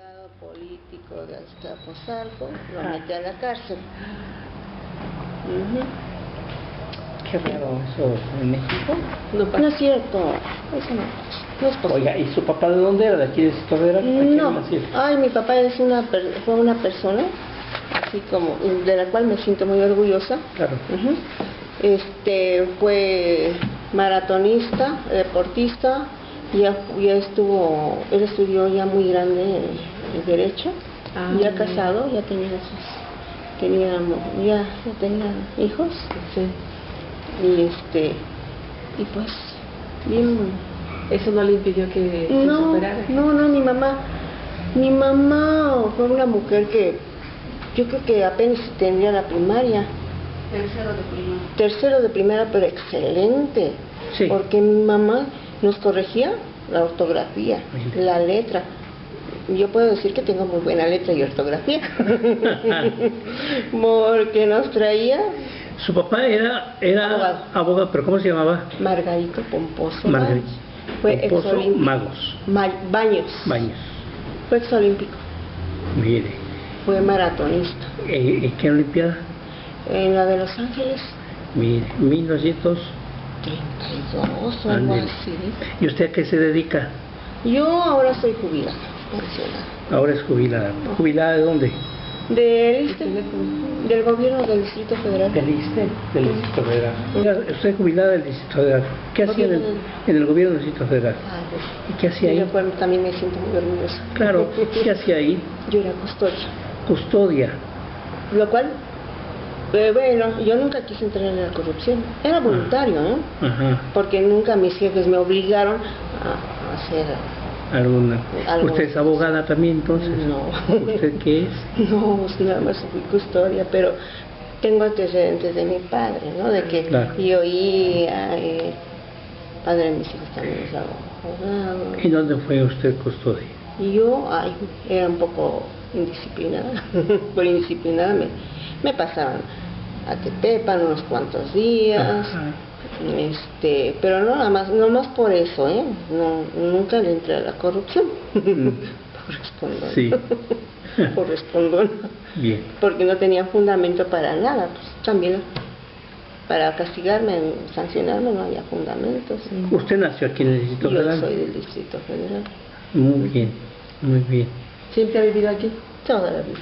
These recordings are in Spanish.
delegado político de Azcapotzalco lo metió a la cárcel. Qué raro eso en México. No es cierto, eso no es posible. Oiga, ¿y su papá de dónde era? ¿De aquí de Ciudad Federal? No, ay, mi papá es fue una persona, así como, de la cual me siento muy orgullosa. Claro. Fue maratonista, deportista, ya él estudió ya muy grande el derecho, ya casado, ya tenía hijos, Sí. y pues bien. ¿Eso no le impidió que se superara? No, mi mamá fue una mujer que yo creo que apenas tendría la primaria. Tercero de primaria, pero excelente. Sí. Porque mi mamá nos corregía la ortografía, la letra. Yo puedo decir que tengo muy buena letra y ortografía. Porque nos traía... Su papá era abogado, pero ¿cómo se llamaba? Margarito Pomposo. Margarito Fue Pomposo exolímpico. Magos. Baños. Fue exolímpico. Mire. Fue maratonista. ¿En qué olimpiada? En la de Los Ángeles. Mire, 1932 o algo así. ¿Y usted a qué se dedica? Yo ahora soy jubilada, pensionada. Ahora es jubilada. ¿Jubilada de dónde? Del gobierno del Distrito Federal. Del Distrito Federal. Usted es jubilada del Distrito Federal. ¿Qué hacía en el gobierno del Distrito Federal? Pues, ¿Y qué hacía ahí? Yo también me siento muy orgullosa. Claro, ¿qué hacía ahí? Yo era custodia. Custodia. Lo cual, bueno, yo nunca quise entrar en la corrupción. Era voluntario, ¿no? Ajá. Porque nunca mis jefes me obligaron a hacer... ¿Alguna? ¿Usted es abogada también, entonces? No. ¿Usted qué es? No, pues nada más fui custodia, pero tengo antecedentes de mi padre, ¿no? De que claro. Yo oía, padre de mis hijos también es abogado. ¿Y dónde fue usted custodia? Y yo, era un poco indisciplinada. Por indisciplinada me pasaban a Tepepan unos cuantos días. Ajá. Pero no más por eso, nunca le entré a la corrupción. Por respondón. Sí. Por respondón. Bien. Porque no tenía fundamento para nada, pues también para castigarme, sancionarme no había fundamentos. ¿Usted nació aquí en el Distrito Federal? Yo soy del Distrito Federal. Muy bien, muy bien. ¿Siempre ha vivido aquí? Toda la vida.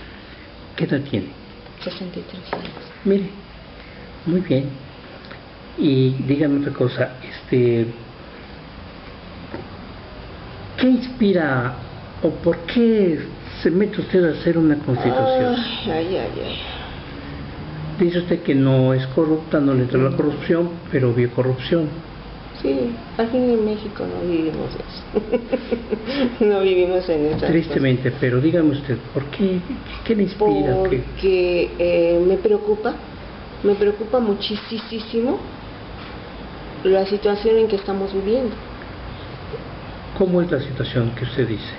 ¿Qué edad tiene? 63 años. Mire, muy bien. Y dígame otra cosa, ¿qué inspira o por qué se mete usted a hacer una constitución? Ay. Dice usted que no es corrupta, no le entra la corrupción, pero vio corrupción. Sí, aquí en México no vivimos eso. No vivimos en esa. Tristemente, pero dígame usted, ¿por qué? ¿Qué le inspira? Porque me preocupa muchísimo la situación en que estamos viviendo. ¿Cómo es la situación que usted dice?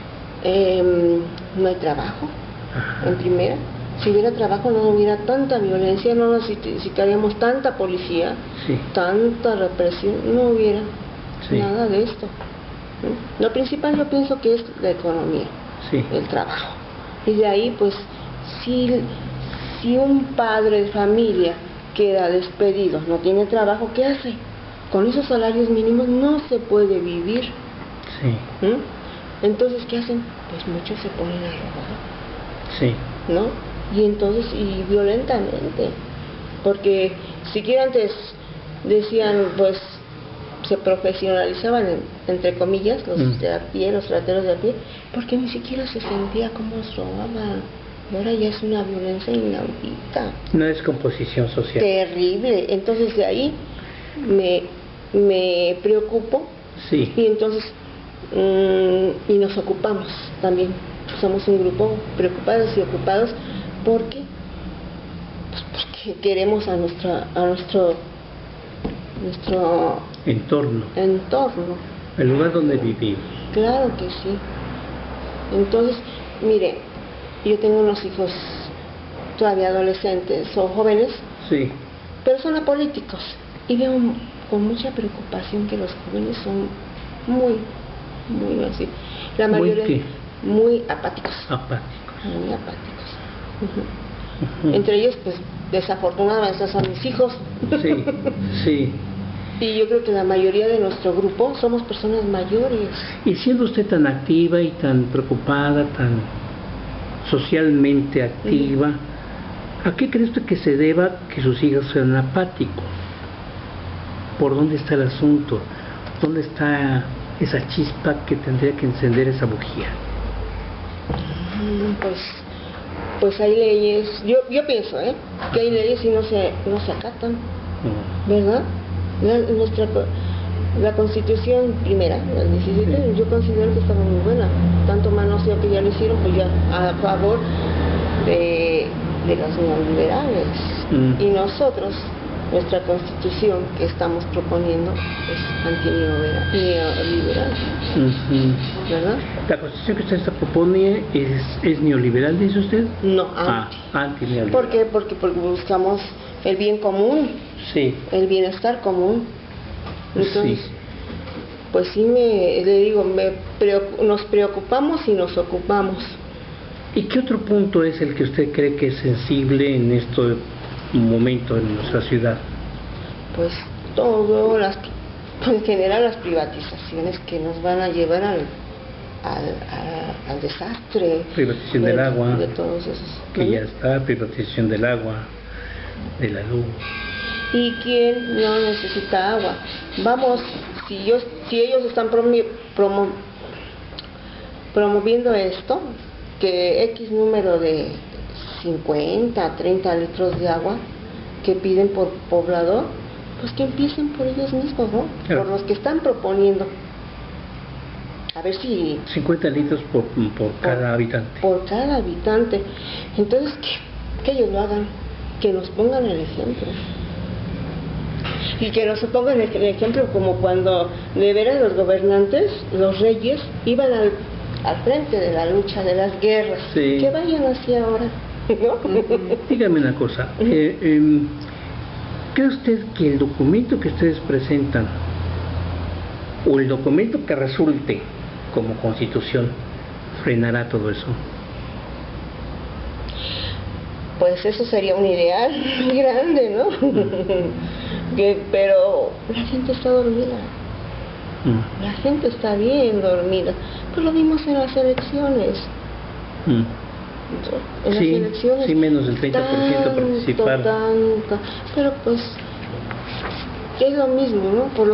No hay trabajo. Ajá. En primera. Si hubiera trabajo no hubiera tanta violencia, no necesitaríamos tanta policía, sí, tanta represión, no hubiera nada de esto. Lo principal yo pienso que es la economía, sí, el trabajo. Y de ahí pues si un padre de familia queda despedido, no tiene trabajo, ¿qué hace? Con esos salarios mínimos no se puede vivir. Sí. Entonces, ¿qué hacen? Pues muchos se ponen a robar. Sí. ¿No? Y violentamente. Porque siquiera antes decían, pues, se profesionalizaban, entre comillas, los de a pie, los rateros de a pie, porque ni siquiera se sentía cómo robaban. Ahora ya es una violencia inaudita. Una descomposición social. Terrible. Entonces de ahí me preocupo. Sí. Y entonces y nos ocupamos también. Somos un grupo preocupados y ocupados porque queremos a nuestro entorno. El lugar donde vivimos. Claro que sí. Entonces, mire, yo tengo unos hijos todavía adolescentes o jóvenes, sí, pero son apolíticos y veo con mucha preocupación que los jóvenes son muy así. La mayoría muy apáticos. Muy apáticos. Entre ellos, pues, desafortunadamente son mis hijos. Sí, sí. Y yo creo que la mayoría de nuestro grupo somos personas mayores. Y siendo usted tan activa y tan preocupada, tan socialmente activa, ¿a qué cree usted que se deba que sus hijos sean apáticos? ¿Por dónde está el asunto? ¿Dónde está esa chispa que tendría que encender esa bujía? Pues hay leyes, yo pienso que hay leyes y no se acatan, ¿verdad? La Constitución primera, la 17, yo considero que estaba muy buena, tanto manoseo que ya lo hicieron, pues ya a favor de los neoliberales. Y nosotros, nuestra Constitución que estamos proponiendo es antineoliberal, ¿verdad? ¿La Constitución que usted propone es neoliberal, dice usted? No, antineoliberal. ¿Por qué? Porque buscamos el bien común, el bienestar común. Entonces, pues sí, le digo, nos preocupamos y nos ocupamos. ¿Y qué otro punto es el que usted cree que es sensible en este momento en nuestra ciudad? Pues todo, en general las privatizaciones que nos van a llevar al desastre. Privatización del agua, de todos esos, que ya está, privatización del agua, de la luz. ¿Y quién no necesita agua? Vamos, si ellos están promoviendo esto, que X número de 50, 30 litros de agua que piden por poblador, pues que empiecen por ellos mismos, ¿no? Claro. Por los que están proponiendo. A ver si... 50 litros por cada habitante. Por cada habitante. Entonces, que ellos lo hagan, que nos pongan el ejemplo. Y que nos pongan el ejemplo como cuando de veras los gobernantes, los reyes, iban al frente de la lucha, de las guerras. Que vayan así ahora, ¿no? Dígame una cosa. ¿Cree usted que el documento que ustedes presentan o el documento que resulte como Constitución frenará todo eso? Pues eso sería un ideal muy grande, ¿no? Pero la gente está dormida. La gente está bien dormida. Pues lo vimos en las elecciones. En las elecciones. Sí, menos del 30% participaron. Pero pues es lo mismo, ¿no? Por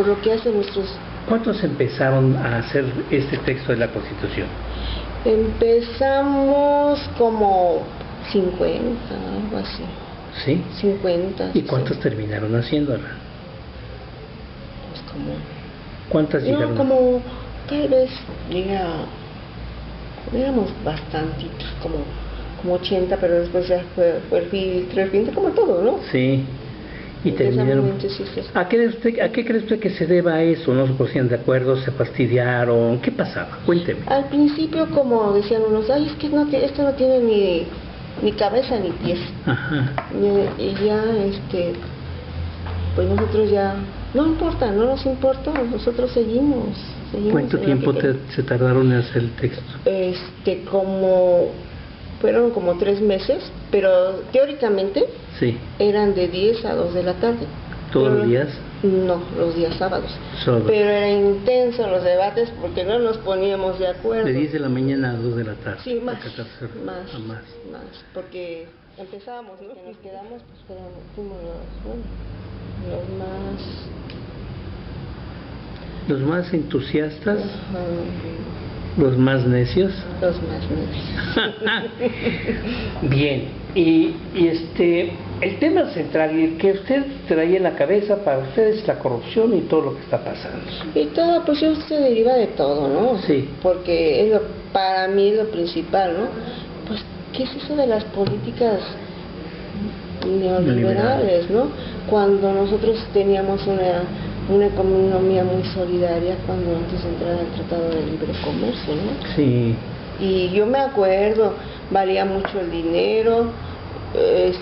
lo que hacen nuestros... ¿Cuántos empezaron a hacer este texto de la Constitución? Empezamos como 50, algo así. ¿Sí? 50. ¿Y cuántos terminaron haciéndola? Pues como... ¿Cuántas llegaron? No, como tal vez éramos bastantitos, como 80, pero después ya fue el filtro como todo, ¿no? Sí. Y terminaron. ¿A qué cree usted que se deba a eso? ¿No se pusieron de acuerdo? ¿Se fastidiaron? ¿Qué pasaba? Cuénteme. Al principio, como decían unos, ay, es que esto no tiene ni cabeza ni pies. Ajá. Y ya, pues nosotros ya, no importa, no nos importa, nosotros seguimos. ¿Cuánto tiempo se tardaron en hacer el texto? Fueron como 3 meses, pero teóricamente eran de 10 a 2 de la tarde. ¿Todos los días? No, los días sábados. Pero era intenso los debates porque no nos poníamos de acuerdo. De 10 de la mañana a 2 de la tarde. Sí, más, porque empezábamos, ¿no? Que nos quedamos, pues fuimos los más entusiastas. ¿Los más necios? Los más necios. Bien, y el tema central, y el que usted traía en la cabeza para ustedes es la corrupción y todo lo que está pasando. Y todo, pues eso se deriva de todo, ¿no? Sí. Porque para mí es lo principal, ¿no? Pues, ¿qué es eso de las políticas neoliberales, ¿no? Cuando nosotros teníamos una economía muy solidaria cuando antes de entrar al Tratado de Libre Comercio, ¿no? Sí. Y yo me acuerdo, valía mucho el dinero.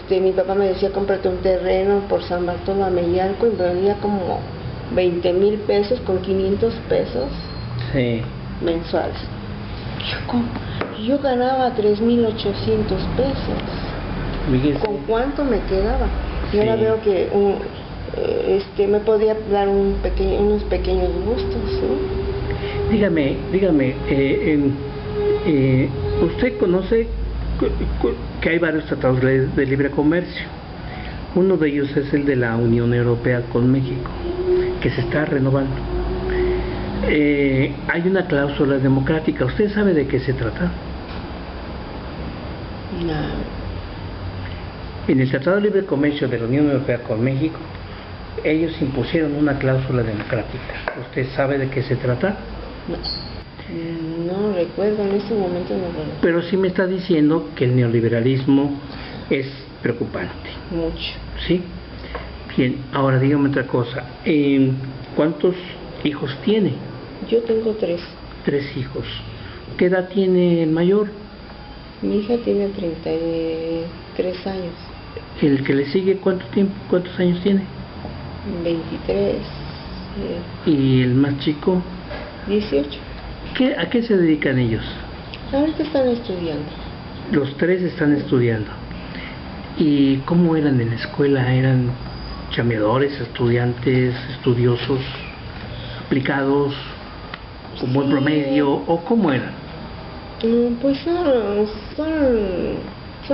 Mi papá me decía, cómprate un terreno por San Bartolomé y valía como 20,000 pesos con 500 pesos mensuales. Yo ganaba 3,800 pesos. Fíjese. ¿Con cuánto me quedaba? Y ahora Sí. veo que me podía dar unos pequeños gustos, ¿no? Dígame, usted conoce que hay varios tratados de libre comercio. Uno de ellos es el de la Unión Europea con México, que se está renovando. Hay una cláusula democrática. ¿Usted sabe de qué se trata? No. En el Tratado de Libre Comercio de la Unión Europea con México, ellos impusieron una cláusula democrática. ¿Usted sabe de qué se trata? No recuerdo, en este momento no recuerdo. Pero sí me está diciendo que el neoliberalismo es preocupante. Mucho. ¿Sí? Bien, ahora dígame otra cosa. ¿Cuántos hijos tiene? Yo tengo 3. 3 hijos. ¿Qué edad tiene el mayor? Mi hija tiene 33 años. ¿El que le sigue cuántos años tiene? 23. ¿Y el más chico? 18. ¿A qué se dedican ellos? Ahorita están estudiando. Los 3 están estudiando. ¿Y cómo eran en la escuela? ¿Eran chambeadores, estudiantes, estudiosos, aplicados, con buen promedio? ¿O cómo eran? Pues son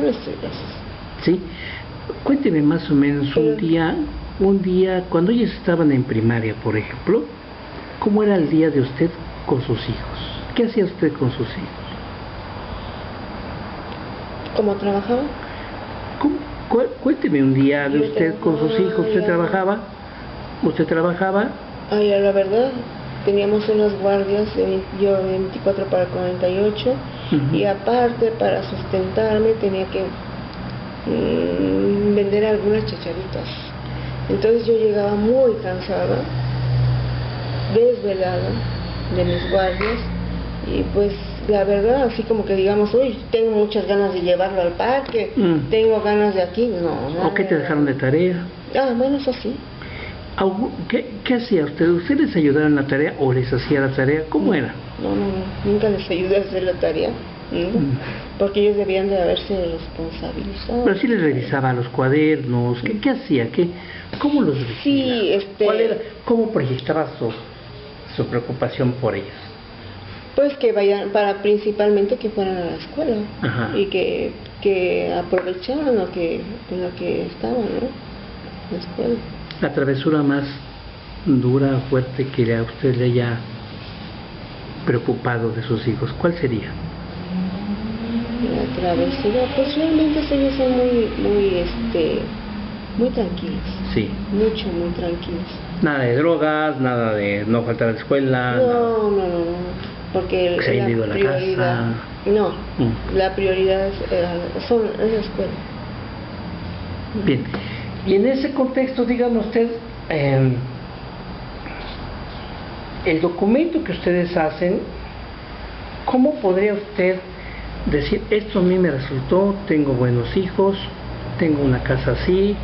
estudiosos. ¿Sí? Cuénteme más o menos un día, cuando ellos estaban en primaria, por ejemplo, ¿cómo era el día de usted con sus hijos? ¿Qué hacía usted con sus hijos? ¿Cómo trabajaba? Cuénteme un día de usted con sus hijos. ¿Usted trabajaba? Ay, la verdad, teníamos unas guardias, yo 24 para 48, y aparte para sustentarme tenía que vender algunas chacharitas. Entonces yo llegaba muy cansada, desvelada de mis guardias, y pues la verdad, así como que digamos, uy, tengo muchas ganas de llevarlo al parque, tengo ganas de aquí, no. ¿O qué te dejaron de tarea? Bueno, eso sí. ¿Qué hacía usted? ¿Usted les ayudaba en la tarea o les hacía la tarea? ¿Cómo era? No, nunca les ayudé a hacer la tarea, porque ellos debían de haberse responsabilizado. Pero sí les revisaba los cuadernos. ¿Qué hacía? ¿Cómo los revisaba? Sí, ¿Cómo proyectaba su preocupación por ellos? Pues que vayan, principalmente que fueran a la escuela. Ajá. Y que aprovecharan en lo que estaban, ¿no? La escuela. La travesura más dura, fuerte que a usted le haya preocupado de sus hijos, ¿cuál sería? La travesura, pues realmente ellos son muy tranquilos. Sí. Muy tranquilos. Nada de drogas, nada de no faltar a la escuela. No. Porque se ha ido a la casa. No, la prioridad es la escuela. Bien, y en ese contexto, dígame usted, el documento que ustedes hacen, ¿cómo podría usted decir, esto a mí me resultó, tengo buenos hijos, tengo una casa así,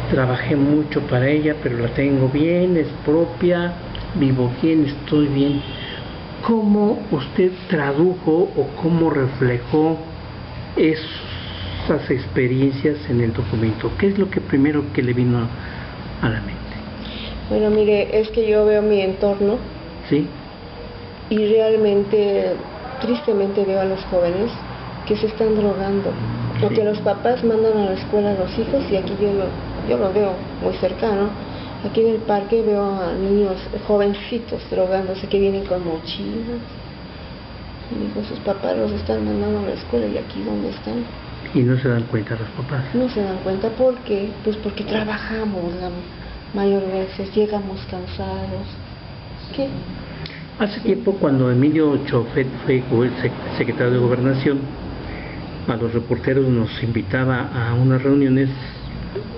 trabajé mucho para ella, pero la tengo bien, es propia, vivo bien, estoy bien? ¿Cómo usted tradujo o cómo reflejó esas experiencias en el documento? ¿Qué es lo que primero que le vino a la mente? Bueno, mire, es que yo veo mi entorno. ¿Sí? Y realmente, tristemente veo a los jóvenes que se están drogando. Sí. O que los papás mandan a la escuela a los hijos, y aquí yo lo veo muy cercano. Aquí en el parque veo a niños jovencitos drogándose que vienen con mochilas. Y digo, sus papás los están mandando a la escuela, y aquí ¿dónde están? Y no se dan cuenta los papás. No se dan cuenta, ¿por qué? Pues porque trabajamos la mayor veces, llegamos cansados. ¿Qué? Hace tiempo, cuando Emilio Chofet fue secretario de Gobernación, a los reporteros nos invitaba a unas reuniones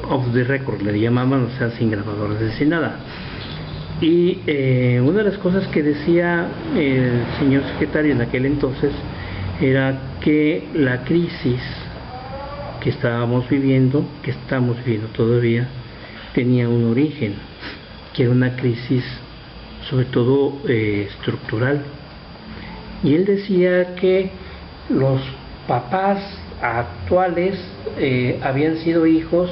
off the record, le llamaban, o sea, sin grabadores, sin nada. Y una de las cosas que decía el señor secretario en aquel entonces era que la crisis que estábamos viviendo, que estamos viviendo todavía, tenía un origen, que era una crisis sobre todo estructural, Y él decía que los papás actuales habían sido hijos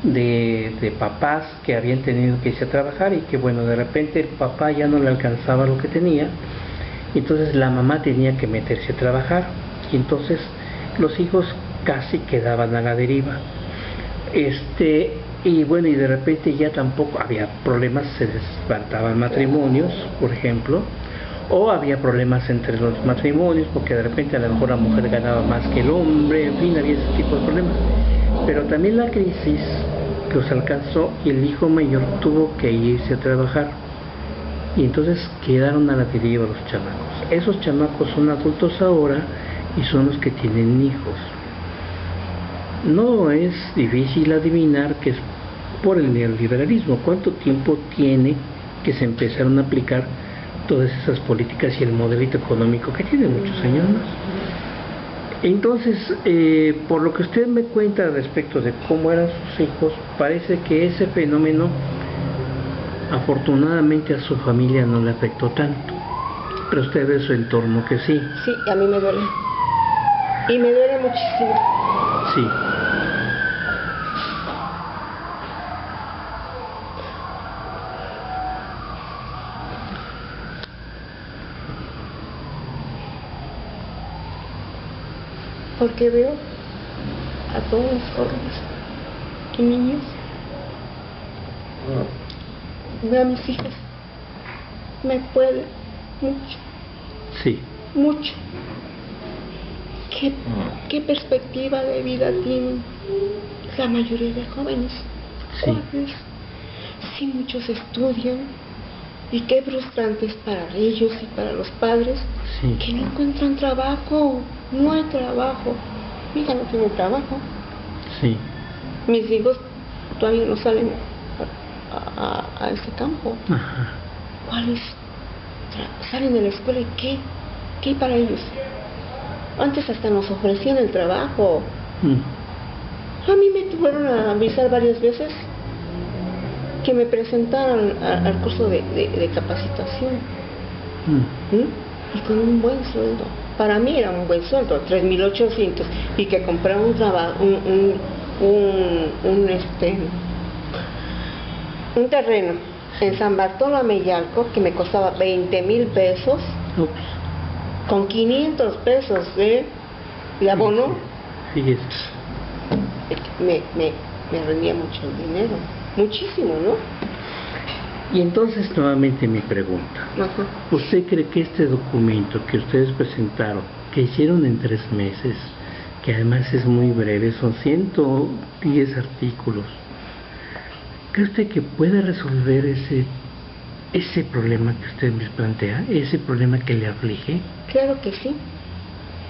de papás que habían tenido que irse a trabajar, y que bueno, de repente el papá ya no le alcanzaba lo que tenía, y entonces la mamá tenía que meterse a trabajar, y entonces los hijos casi quedaban a la deriva. Y bueno, y de repente ya tampoco había problemas, se desbarataban matrimonios, por ejemplo, o había problemas entre los matrimonios, porque de repente a lo mejor la mujer ganaba más que el hombre, en fin, había ese tipo de problemas. Pero también la crisis que los alcanzó, y el hijo mayor tuvo que irse a trabajar, y entonces quedaron a la deriva los chamacos. Esos chamacos son adultos ahora y son los que tienen hijos. No es difícil adivinar que es por el neoliberalismo. ¿Cuánto tiempo tiene que se empezaron a aplicar todas esas políticas y el modelito económico que tiene muchos años más? Entonces, por lo que usted me cuenta respecto de cómo eran sus hijos, parece que ese fenómeno afortunadamente a su familia no le afectó tanto, pero usted ve su entorno que sí. Sí, a mí me duele, y me duele muchísimo. Sí. Porque veo a todos los jóvenes y niños, veo a mis hijos, me puede mucho. Sí. Mucho. ¿Qué perspectiva de vida tienen la mayoría de jóvenes? Sí. Sí, muchos estudian, y qué frustrante es para ellos y para los padres, sí, que no encuentran trabajo, no hay trabajo. Mi hija no tiene trabajo. Sí. Mis hijos todavía no salen a ese campo. Ajá. ¿Cuáles? Salen de la escuela y ¿qué hay para ellos? Antes hasta nos ofrecían el trabajo. A mí me tuvieron a avisar varias veces que me presentaran al curso de capacitación. Y con un buen sueldo. Para mí era un buen sueldo, 3,800, y que comprara un trabajo, un terreno en San Bartolomé y Yalco que me costaba 20,000 pesos. Con 500 pesos de abono. Sí. Me rendía mucho el dinero, muchísimo, ¿no? Y entonces nuevamente mi pregunta. Ajá. ¿Usted cree que este documento que ustedes presentaron, que hicieron en 3 meses, que además es muy breve, son 110 artículos, cree usted que puede resolver ese problema que usted me plantea, ese problema que le aflige? Claro que sí,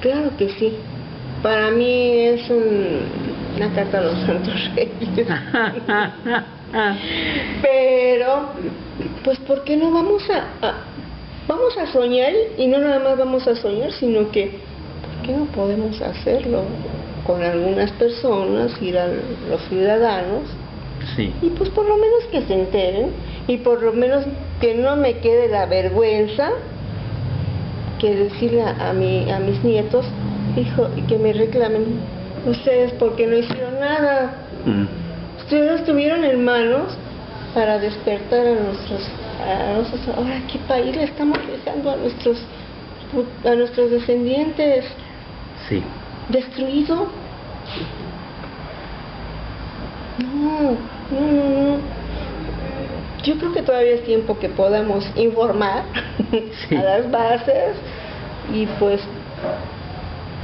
claro que sí. Para mí es una carta a los santos reyes. Pero, pues, ¿por qué no vamos a soñar? Y no nada más vamos a soñar, sino que, ¿por qué no podemos hacerlo con algunas personas, ir a los ciudadanos? Sí. Y pues por lo menos que se enteren, y por lo menos que no me quede la vergüenza que decirle a mis nietos, hijo, y que me reclamen, ustedes porque no hicieron nada. Ustedes estuvieron en manos para despertar a nuestros, ahora qué país le estamos dejando a nuestros descendientes. Sí. Destruido. No. Yo creo que todavía es tiempo que podamos informar sí. a las bases, y pues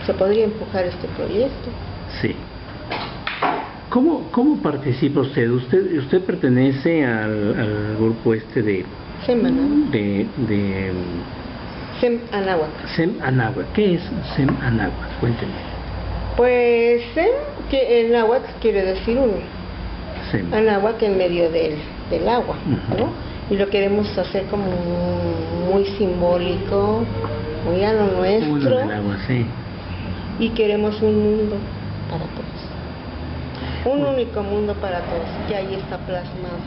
se podría empujar este proyecto. Sí. ¿Cómo participa usted? Usted pertenece al grupo de SEM Anáhuac. SEM Anáhuac. ¿Qué es SEM Anáhuac? Cuénteme. Pues SEM, que en náhuatl quiere decir uno. SEM. Anáhuac en medio del agua, ¿no? Y lo queremos hacer como muy simbólico, muy a lo nuestro. Uno del agua, sí. Y queremos un mundo para todos. Un único mundo para todos, que ahí está plasmado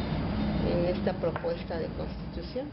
en esta propuesta de constitución.